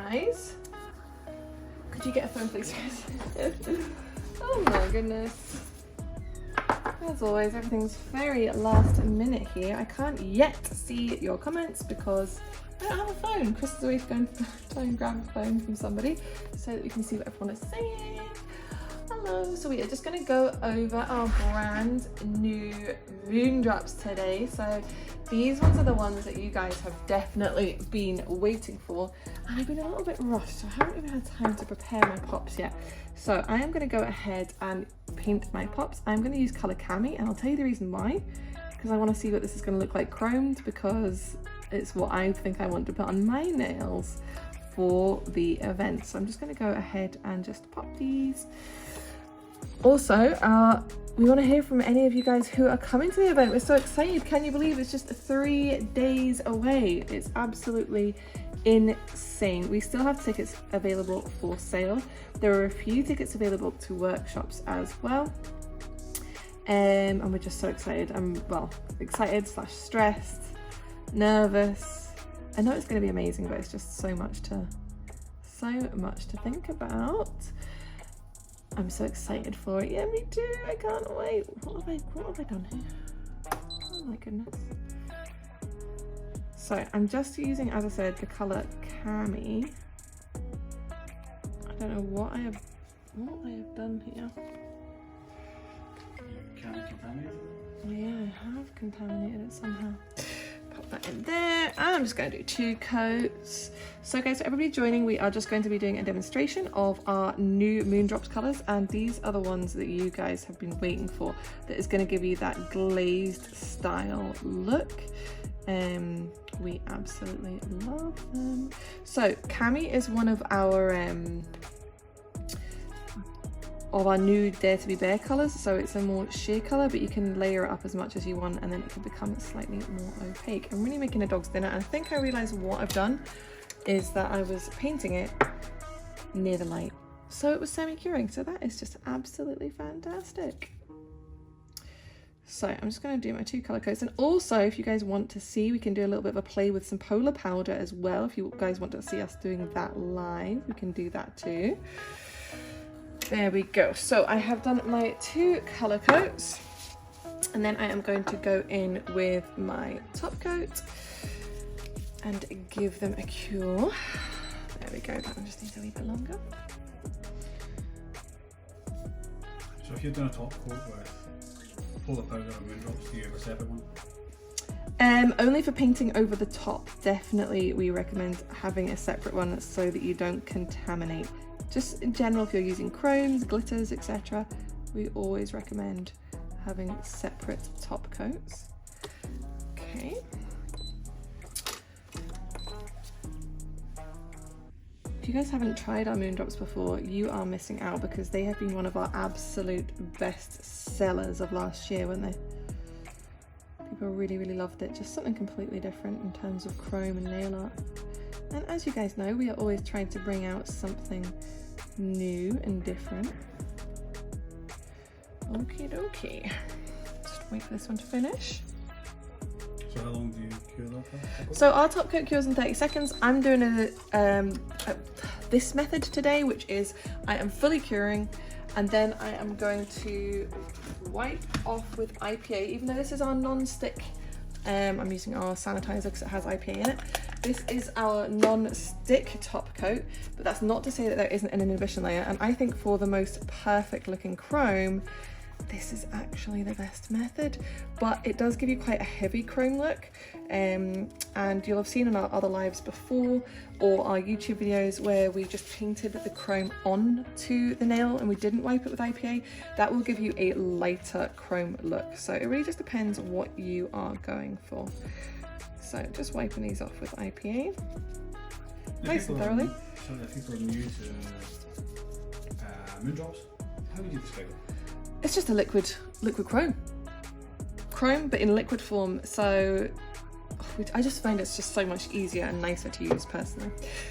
guys. Could you get a phone, please? Oh my goodness. As always, everything's very last minute here. I can't yet see your comments because I don't have a phone. Chris is always going to try and grab a phone from somebody so that we can see what everyone is saying. Hello. So we are just going to go over our brand new moon drops today. So these ones are the ones that you guys have definitely been waiting for, and I've been a little bit rushed, so I haven't even had time to prepare my pops yet. So I am going to go ahead and paint my pops. I'm going to use colour Cami, and I'll tell you the reason why, because I want to see what this is going to look like chromed, because it's what I think I want to put on my nails for the event. So I'm just going to go ahead and just pop these. Also, we want to hear from any of you guys who are coming to the event. We're so excited. Can you believe it's just 3 days away? It's absolutely insane. We still have tickets available for sale. There are a few tickets available to workshops as well. And we're just so excited. I'm, well, excited / stressed, nervous. I know it's going to be amazing, but it's just so much to think about. I'm so excited for it. Yeah, me too. I can't wait. What have I done here? Oh my goodness. So I'm just using, as I said, the colour Cami. I don't know what I have done here. Yeah, I have contaminated it somehow. Pop that in there. I'm just going to do 2 coats. So guys, for everybody joining, we are just going to be doing a demonstration of our new moon drops colors, and these are the ones that you guys have been waiting for, that is going to give you that glazed style look. We absolutely love them. So Cami is one of our new Dare to be Bare colours, so it's a more sheer colour, but you can layer it up as much as you want and then it can become slightly more opaque. I'm really making a dog's dinner, and I think I realised what I've done is that I was painting it near the light, so it was semi-curing, so that is just absolutely fantastic. So I'm just going to do my 2 colour coats, and also if you guys want to see, we can do a little bit of a play with some polar powder as well. If you guys want to see us doing that live, we can do that too. There we go. So I have done my 2 colour coats, and then I am going to go in with my top coat and give them a cure. There we go. That one just needs a wee bit longer. So if you're doing a top coat with polar powder and moon drops, do you have a separate one? Only for painting over the top. Definitely we recommend having a separate one so that you don't contaminate. Just in general, if you're using chromes, glitters, etc., we always recommend having separate top coats. Okay. If you guys haven't tried our moon drops before, you are missing out, because they have been one of our absolute best sellers of last year, weren't they? People really, really loved it. Just something completely different in terms of chrome and nail art. And as you guys know, we are always trying to bring out something new and different. Okie dokie. Just wait for this one to finish. So how long do you cure that for? So our top coat cures in 30 seconds. I'm doing this method today, which is I am fully curing, and then I am going to wipe off with IPA, even though this is our non-stick. I'm using our sanitizer because it has IPA in it. This is our non-stick top coat, but that's not to say that there isn't an inhibition layer, and I think for the most perfect looking chrome, this is actually the best method, but it does give you quite a heavy chrome look, and you'll have seen in our other lives before, or our YouTube videos where we just painted the chrome onto the nail and we didn't wipe it with IPA. That will give you a lighter chrome look, so it really just depends what you are going for. So just wiping these off with IPA, nice and thoroughly. So if people are new to moon drops, how would you describe it? It's just a liquid chrome, but in liquid form. So I just find it's just so much easier and nicer to use personally.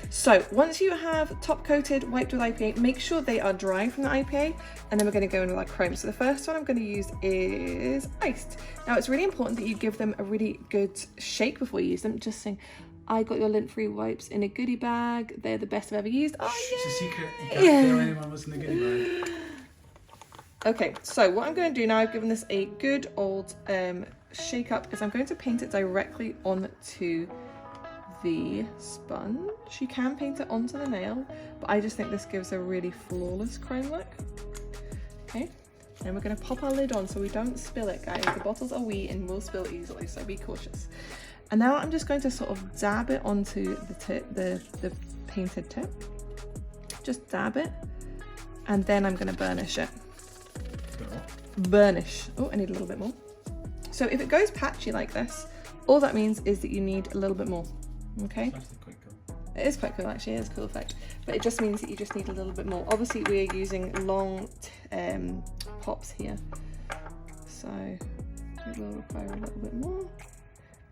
So once you have top coated, wiped with IPA, make sure they are dry from the IPA, and then we're going to go in with our chrome. So the first one I'm going to use is iced. Now it's really important that you give them a really good shake before you use them, just saying I got your lint-free wipes in a goodie bag. They're the best I've ever used. Oh, It's a secret. You can't yeah. tell anyone what's in the goodie bag. Okay, so what I'm going to do now, I've given this a good old shake up, is I'm going to paint it directly onto the sponge. You can paint it onto the nail, but I just think this gives a really flawless chrome look. Okay, and we're going to pop our lid on so we don't spill it, guys. The bottles are wee and will spill easily, so be cautious. And now I'm just going to sort of dab it onto the tip, the painted tip. Just dab it, and then I'm going to burnish it. Burnish. Oh, I need a little bit more. So if it goes patchy like this, all that means is that you need a little bit more. Okay. It's actually quite cool. It is quite cool, actually. It is a cool effect, but it just means that you just need a little bit more. Obviously, we're using long pops here, so it will require a little bit more.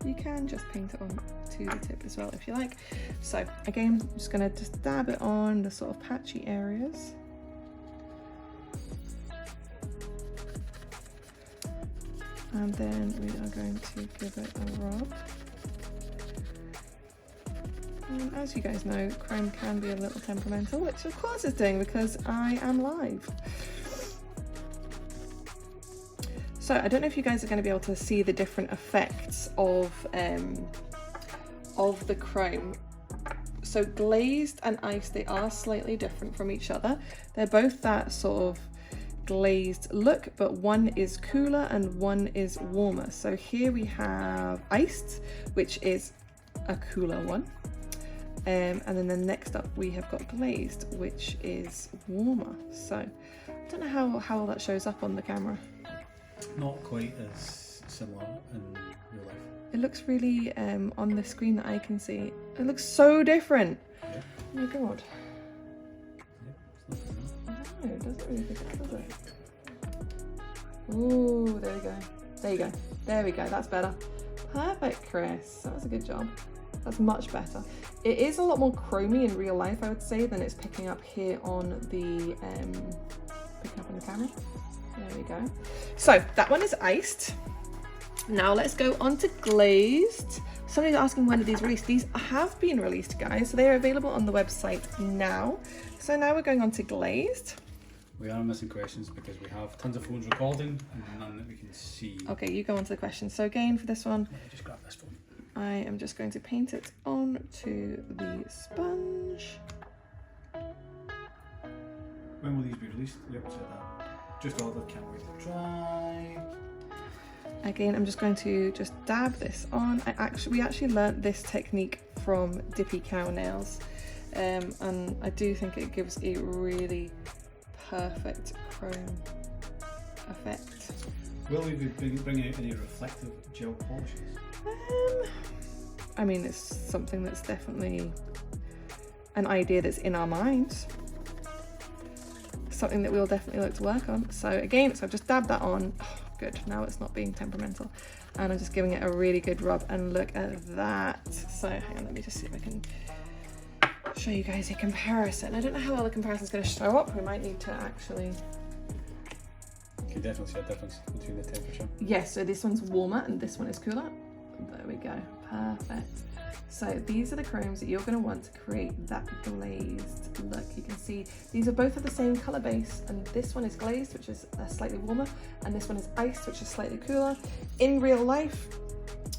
You can just paint it on to the tip as well if you like. So again, I'm just going to just dab it on the sort of patchy areas. And then we are going to give it a rub. And as you guys know, chrome can be a little temperamental, which of course it's doing because I am live. So I don't know if you guys are going to be able to see the different effects of the chrome. So glazed and iced, they are slightly different from each other. They're both that sort of glazed look, but one is cooler and one is warmer. So here we have iced, which is a cooler one, and then the next up we have got glazed, which is warmer. So I don't know how all that shows up on the camera. Not quite as similar in real life. It looks really on the screen that I can see, it looks so different. Yeah. Oh my god. Yeah, it's not No, it doesn't really pick up, does it? Ooh, there we go. There you go. There we go. That's better. Perfect, Chris. That was a good job. That's much better. It is a lot more chromy in real life, I would say, than it's picking up here on the camera. There we go. So that one is iced. Now let's go on to glazed. Somebody's asking when are these released. These have been released, guys, so they are available on the website now. So now we're going on to glazed. We are missing questions because we have tons of phones recording and none that we can see. Okay, you go on to the questions. So again, for this one, Let me just grab this phone. I am just going to paint it onto the sponge. When will these be released? Yep, said that. Just ordered, can't wait to try. Again, I'm just going to just dab this on. We actually learnt this technique from Dippy Cow Nails, and I do think it gives a really perfect chrome effect. Will we be bringing out any reflective gel polishes? I mean, it's something that's definitely an idea that's in our minds. Something that we'll definitely like to work on. So again, so I've just dabbed that on. Oh, good, now it's not being temperamental. And I'm just giving it a really good rub, and look at that. So hang on, let me just see if I can show you guys a comparison. I don't know how well the comparison's going to show up. We might need to actually... You can definitely see a difference between the temperature. Yes, so this one's warmer and this one is cooler. There we go, perfect. So these are the chromes that you're going to want to create that glazed look. You can see these are both of the same color base, and this one is glazed, which is slightly warmer, and this one is iced, which is slightly cooler. In real life,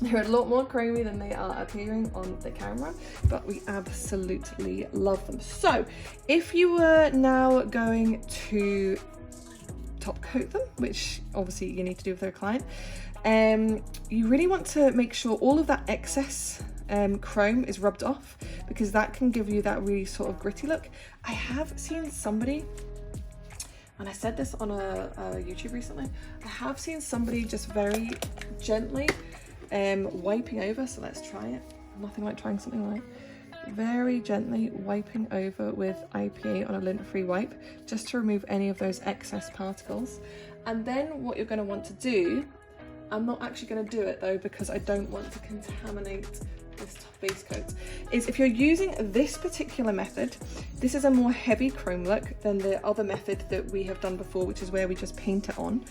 they're a lot more chromy than they are appearing on the camera, but we absolutely love them. So if you were now going to top coat them, which obviously you need to do with their client, you really want to make sure all of that excess chrome is rubbed off, because that can give you that really sort of gritty look. I have seen somebody, and I said this on a YouTube recently, I have seen somebody just very gently wiping over, so let's try it. Nothing like trying something like very gently wiping over with IPA on a lint-free wipe, just to remove any of those excess particles. And then what you're going to want to do, I'm not actually going to do it though because I don't want to contaminate this base coat, is if you're using this particular method, this is a more heavy chrome look than the other method that we have done before, which is where we just paint it on.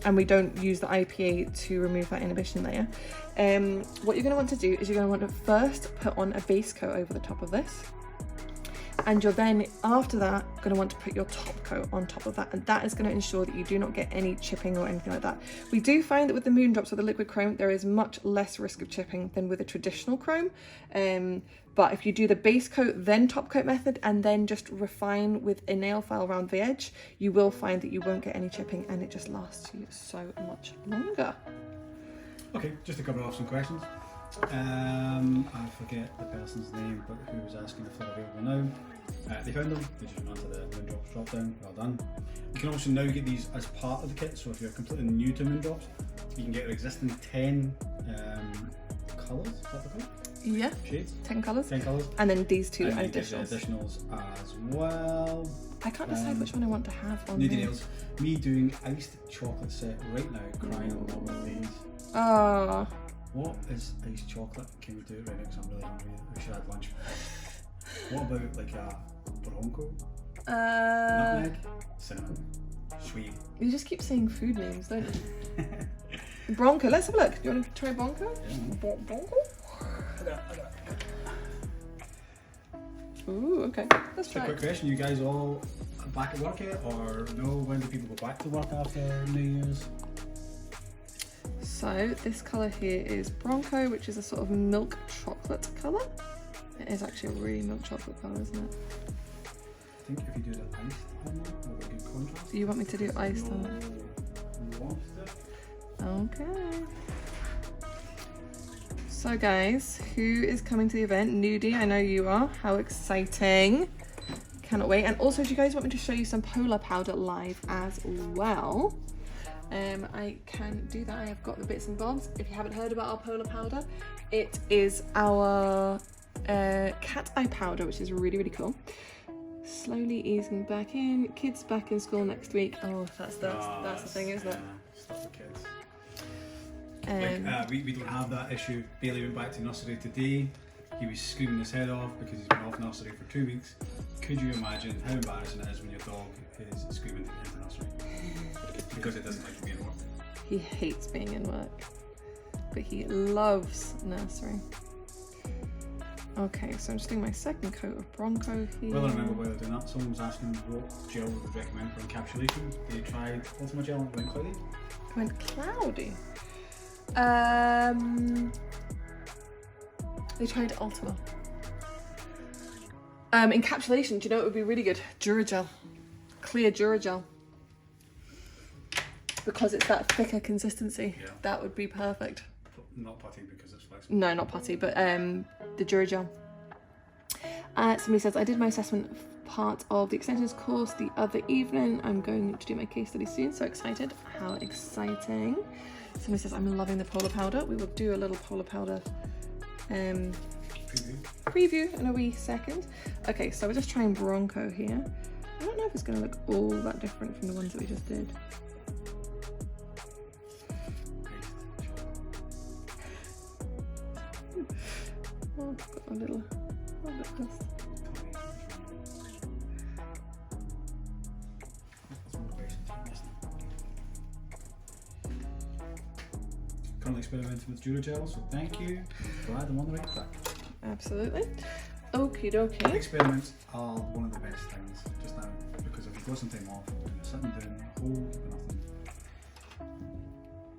and we don't use the IPA to remove that inhibition layer. What you're going to want to do is you're going to want to first put on a base coat over the top of this. And you're then, after that, going to want to put your top coat on top of that, and that is going to ensure that you do not get any chipping or anything like that. We do find that with the Moondrops or the liquid chrome, there is much less risk of chipping than with a traditional chrome. But if you do the base coat, then top coat method, and then just refine with a nail file around the edge, you will find that you won't get any chipping, and it just lasts you so much longer. Okay, just to cover off some questions. I forget the person's name, but who was asking if they're available now. They found them, they just ran to the Moondrops drop down, well done. You can also now get these as part of the kit, so if you're completely new to Moondrops, you can get your existing 10 colours, is that the colour? Yeah, shades? 10 colours. 10 colours. And then these two and additionals. Additionals as well. I can't decide which one I want to have on Nudie there. nails. Me doing iced chocolate set right now, crying along with these. Oh. What is iced chocolate? Can we do it right now? Because I'm really hungry. We should have lunch. What about like a Bronco? Nutmeg? Cinnamon? Sweet. You just keep saying food names, don't you? Bronco, let's have a look. Do you want to try Bronco? Yeah. Bronco? Ooh, okay. Let's Just a try quick it. question. You guys all back at work yet? Or no? When do people go back to work after New Year's? So this colour here is Bronco, which is a sort of milk chocolate colour. It is actually a really milk chocolate colour, isn't it? I think if you do the iced on that, will it give contrast? Do you want me to do iced on it? No warmth to it. Okay. So guys, who is coming to the event? Nudie, I know you are. How exciting. Cannot wait. And also, if you guys want me to show you some polar powder live as well, I can do that. I have got the bits and bobs. If you haven't heard about our polar powder, it is our cat eye powder, which is really, really cool. Slowly easing back in. Kids back in school next week. Oh, that's the thing, isn't it? Stuff with kids. We don't have that issue. Bailey went back to nursery today. He was screaming his head off because he's been off nursery for 2 weeks. Could you imagine how embarrassing it is when your dog is screaming to get into nursery? Because it doesn't like to be in work. He hates being in work, but he loves nursery. Okay, so I'm just doing my second coat of Bronco here. Well, I remember while doing that, someone was asking what gel we would recommend for encapsulation. They tried Ultima Gel and went cloudy. Went cloudy. They tried Ultima. Encapsulation, do you know what would be really good? Duragel. Clear Duragel. Because it's that thicker consistency. Yeah. That would be perfect. Not putty because it's flexible. No, not putty, but the Duragel. Somebody says, I did my assessment part of the extensions course the other evening. I'm going to do my case study soon. So excited. How exciting. Somebody says, I'm loving the polar powder. We will do a little polar powder preview in a wee second. Okay, so we're just trying Bronco here. I don't know if it's going to look all that different from the ones that we just did. Oh, I've got a little bit of this. Currently experimenting with Duragel, so thank you. Glad I'm on the right track. Absolutely. Okie dokie. Experiments are one of the best things just now because if you've got some time off and you're sitting down at home with nothing,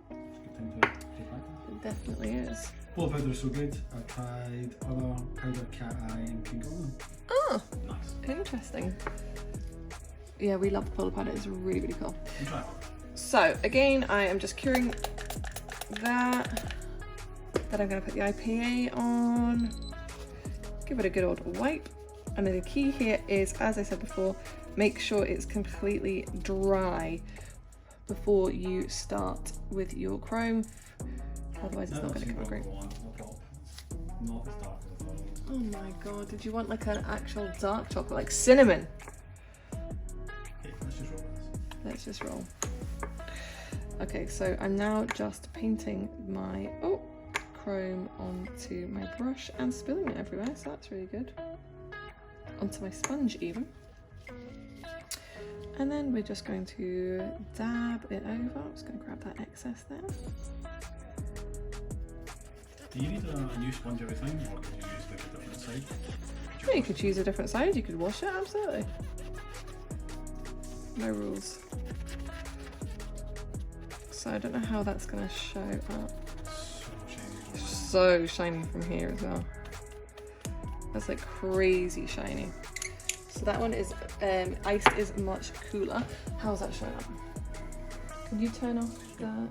it's a good time to practice. It definitely is. Polar powder is so good. I've tried other powder, cat eye, and King Golden. Oh, Nice. interesting. Yeah, we love the polar powder. It's really, really cool. You try it. So again, I am just curing that. Then I'm going to put the IPA on. Give it a good old wipe. And then the key here is, as I said before, make sure it's completely dry before you start with your chrome. Otherwise it's not going to come out great. Not as dark as I thought it was. Oh my god, did you want like an actual dark chocolate, like cinnamon? Okay, let's just roll this. Let's just roll. Okay, so I'm now just painting my chrome onto my brush and spilling it everywhere, so that's really good. Onto my sponge even. And then we're just going to dab it over. I'm just going to grab that excess there. Do you need a new sponge every time, or could you use like a different side? Yeah, you could choose a different side, you could wash it, absolutely. No rules. So I don't know how that's going to show up. So shiny from here as well. That's like crazy shiny. So that one is iced is much cooler. How's that showing up? Can you turn off that?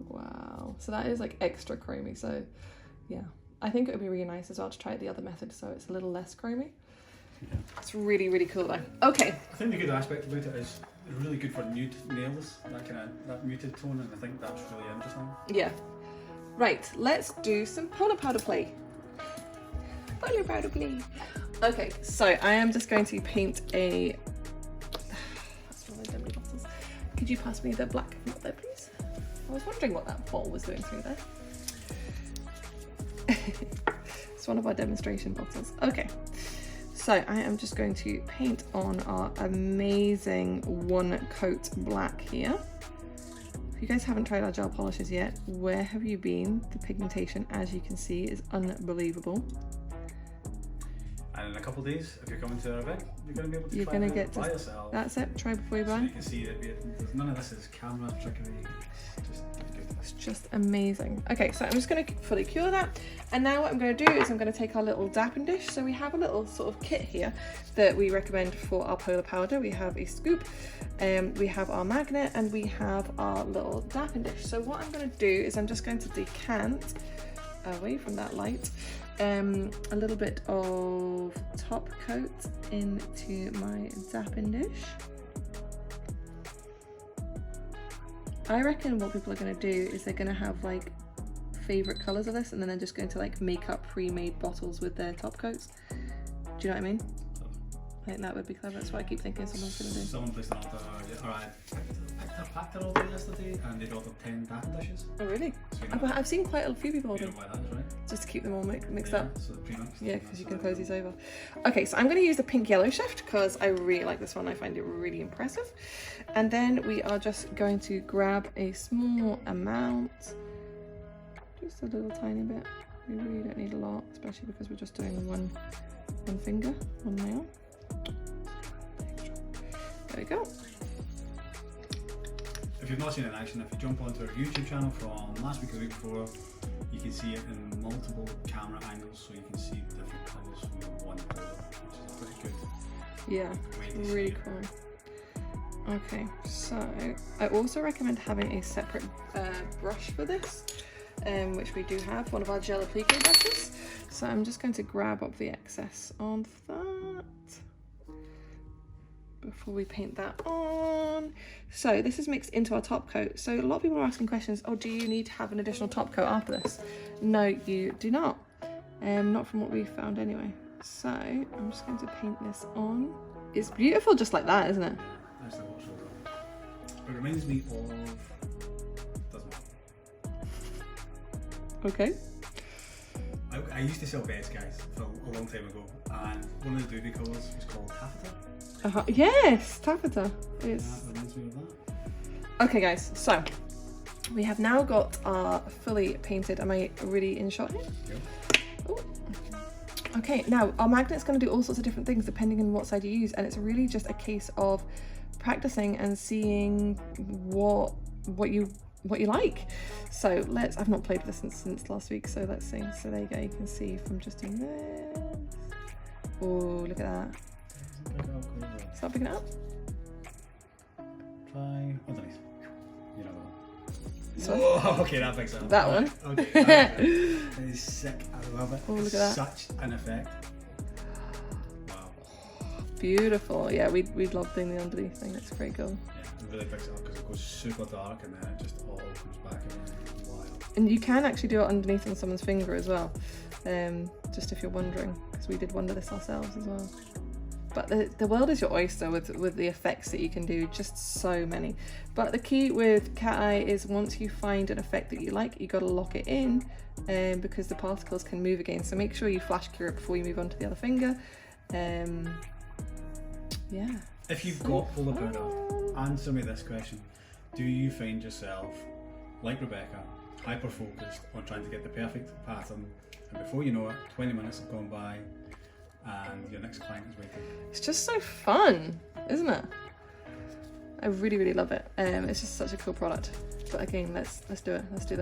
Wow. So that is like extra chromy. So yeah, I think it would be really nice as well to try the other method so it's a little less chromy. Yeah. It's really, really cool though. Okay. I think the good aspect about it is it's really good for nude nails, that muted tone, and I think that's really interesting. Yeah. Right, let's do some polar powder play. Polar powder play. Okay, so I am just going to paint a... That's one of my dummy bottles. Could you pass me the black not there, please? I was wondering what that bottle was doing through there. It's one of our demonstration bottles. Okay, so I am just going to paint on our amazing one coat black here. If you guys haven't tried our gel polishes yet, where have you been? The pigmentation, as you can see, is unbelievable. And in a couple of days, if you're coming to our event, you're going to be able to try it by yourself. That's it, try before you buy. So you can see that none of this is camera trickery. It's just amazing. Okay, so I'm just going to fully cure that. And now what I'm going to do is I'm going to take our little dapping dish. So we have a little sort of kit here that we recommend for our polar powder. We have a scoop, we have our magnet, and we have our little dapping dish. So what I'm going to do is I'm just going to decant away from that light a little bit of top coat into my dapping dish. I reckon what people are going to do is they're going to have like favourite colours of this, and then they're just going to like make up pre-made bottles with their top coats. Do you know what I mean? I think that would be clever. That's what I keep thinking someone's going to do. Someone placed an order, I picked a pack order yesterday, and they'd ordered 10 dapping dishes. Oh really? So I've seen quite a few people order. You know why that is, right? Just to keep them all mixed yeah, up. So pre-mixed. Yeah, because you can close these over. Okay, so I'm going to use the pink yellow shift because I really like this one. I find it really impressive. And then we are just going to grab a small amount, just a little tiny bit. We really don't need a lot, especially because we're just doing one finger, one nail. There we go. If you've not seen it in action, if you jump onto our YouTube channel from last week or the week before, you can see it in multiple camera angles, so you can see different colours from one powder, which is pretty good. Yeah, really cool. Okay, so I also recommend having a separate brush for this, which we do have, one of our gel applique brushes. So I'm just going to grab up the excess on that before we paint that on. So this is mixed into our top coat. So a lot of people are asking questions, oh, do you need to have an additional top coat after this? No, you do not. Not from what we found anyway. So I'm just going to paint this on. It's beautiful just like that, isn't it? That's like what's over. It reminds me of... doesn't matter. Okay. I used to sell beds, guys, for a long time ago, and one of the doobie colours was called taffeta. Yes, taffeta. That reminds me of that. Okay guys, so we have now got our fully painted, am I really in shot here? Yep. Ooh. Okay, now our magnet's going to do all sorts of different things depending on what side you use, and it's really just a case of practicing and seeing what you like. So I've not played with this since last week, so let's see. So there you go, you can see from just doing this. Oh, look at that. Start picking it up. Try underneath. You know that one. So, oh, okay, that picks up. That one. Okay, that is sick. I love it. Oh, look at that. Such an effect. Wow. Beautiful. Yeah, we'd love doing the underneath thing. That's pretty cool. Yeah, it really picks it up because it goes super dark and then it just all comes back and wild. And you can actually do it underneath on someone's finger as well. Just if you're wondering, because we did wonder this ourselves as well. But the world is your oyster with the effects that you can do, just so many. But the key with cat eye is once you find an effect that you like, you got to lock it in because the particles can move again. So make sure you flash cure it before you move on to the other finger. Yeah. If you've got polar powder, answer me this question. Do you find yourself, like Rebecca, hyper-focused on trying to get the perfect pattern, and before you know it, 20 minutes have gone by and your next client is waiting? It's just so fun, isn't it? I really, really love it. It's just such a cool product. But again, let's do it. Let's do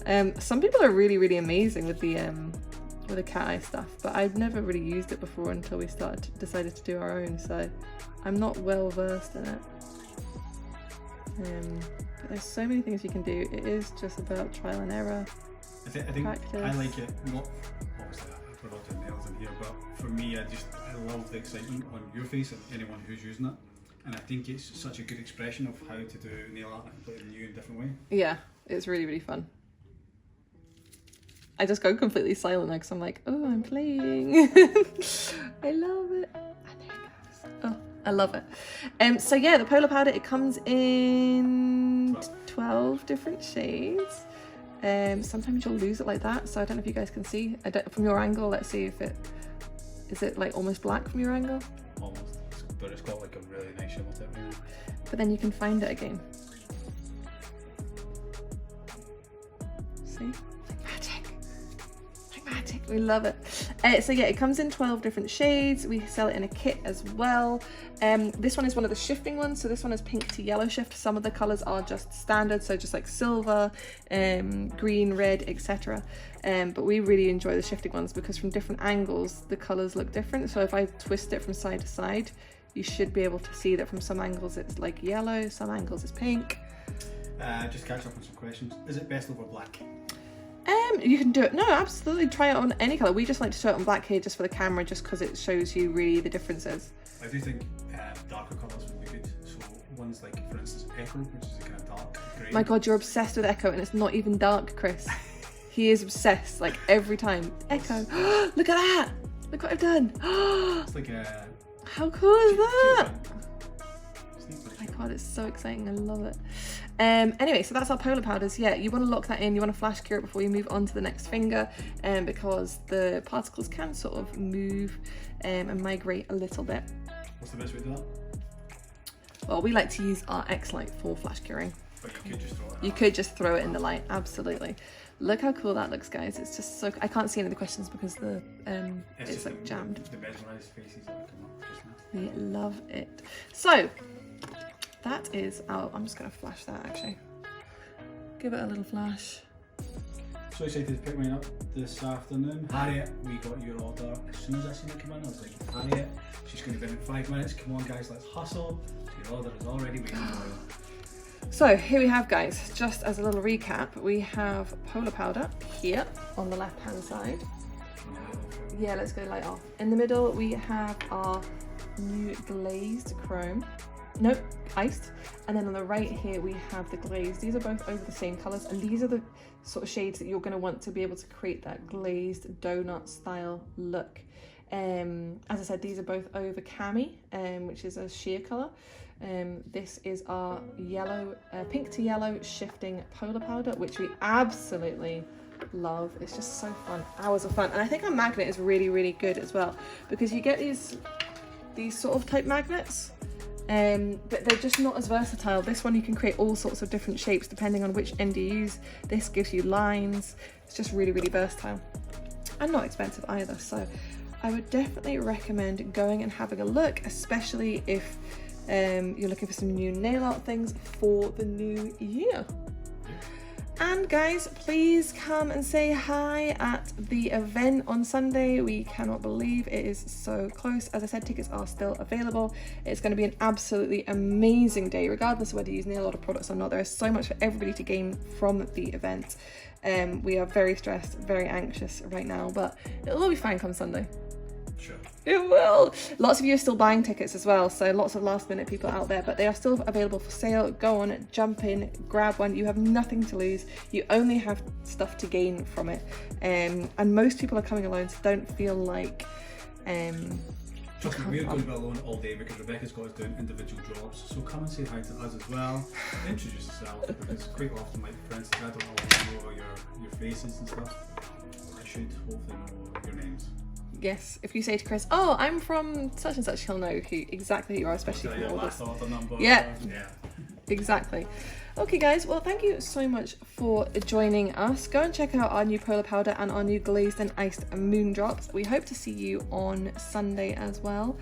that. Some people are really, really amazing with the cat eye stuff, but I've never really used it before until we decided to do our own. So I'm not well versed in it. But there's so many things you can do. It is just about trial and error. I think I like it, not obviously I put all the nails in here, but for me I love the excitement on your face and anyone who's using it, and I think it's such a good expression of how to do nail art and put it in a new and different way. Yeah, it's really, really fun. I just go completely silent now because I'm like, oh, I'm playing. I love it. And there it goes. Oh, I love it. So yeah, the polar powder, it comes in 12 different shades. Sometimes you'll lose it like that, so I don't know if you guys can see. From your angle, let's see if is it like almost black from your angle? Almost, but it's got like a really nice shimmer to it. But then you can find it again. See? Like magic, we love it. So yeah, it comes in 12 different shades. We sell it in a kit as well. This one is one of the shifting ones, so this one is pink to yellow shift. Some of the colors are just standard, so just like silver, green, red, etc. But we really enjoy the shifting ones because from different angles the colors look different. So if I twist it from side to side, you should be able to see that from some angles it's like yellow, some angles it's pink. Just catch up on some questions. Is it best over black? You can do it. No, absolutely. Try it on any color. We just like to show it on black here just for the camera, just because it shows you really the differences. I do think darker colors would be good. So ones like, for instance, Echo, which is a kind of dark grey. My God, you're obsessed with Echo, and it's not even dark, Chris. He is obsessed, like every time. Echo. Look at that. Look what I've done. It's like a... How cool is that? Oh my God, it's so exciting. I love it. Anyway, so that's our polar powders. Yeah, you want to lock that in. You want to flash cure it before you move on to the next finger, because the particles can sort of move and migrate a little bit. What's the best way to do that? Well, we like to use our X-Light for flash curing. But you could just throw it. You could just throw it in the light. Absolutely. Look how cool that looks, guys. It's just so... I can't see any of the questions because the it's like jammed. The mesmerised faces that come up just now. We love it. So that is our... I'm just going to flash that actually. Give it a little flash. So excited to pick mine up this afternoon. Harriet, we got your order. As soon as I seen it come in, I was like, Harriet, she's going to be in 5 minutes. Come on, guys, let's hustle. Your order is already waiting for you. So here we have, guys, just as a little recap, we have polar powder here on the left hand side. Yeah, let's go light off. In the middle we have our new glazed chrome. Nope, iced. And then on the right here we have the glazed. These are both over the same colours, and these are the sort of shades that you're going to want to be able to create that glazed donut style look. As I said, these are both over cami, which is a sheer colour. This is our yellow, pink to yellow shifting polar powder, which we absolutely love. It's just so fun, hours of fun. And I think our magnet is really, really good as well, because you get these sort of type magnets, but they're just not as versatile. This one you can create all sorts of different shapes depending on which end you use. This gives you lines. It's just really, really versatile and not expensive either. So I would definitely recommend going and having a look, especially if you're looking for some new nail art things for the new year. And guys, please come and say hi at the event on Sunday. We cannot believe it is so close. As I said, tickets are still available. It's going to be an absolutely amazing day, regardless of whether you use nail art products or not. There is so much for everybody to gain from the event. We are very stressed, very anxious right now, but it'll all be fine come Sunday. Sure. It will. Lots of you are still buying tickets as well, so lots of last minute people out there, but they are still available for sale. Go on, jump in, grab one. You have nothing to lose. You only have stuff to gain from it. And most people are coming alone, so don't feel like trust me, we're going to be alone all day because Rebecca's got us doing individual jobs. So come and say hi to us as well. Introduce yourself, because quite often, like for instance, I don't always know your faces and stuff. I should hopefully know your names. Yes, if you say to Chris, oh, I'm from such and such, he'll know exactly who you are, especially So from your all last this. order number. Yeah. Yeah. Exactly. Okay guys, well thank you so much for joining us. Go and check out our new polar powder and our new glazed and iced moon drops. We hope to see you on Sunday as well,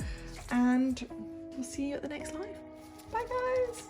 and we'll see you at the next live. Bye guys.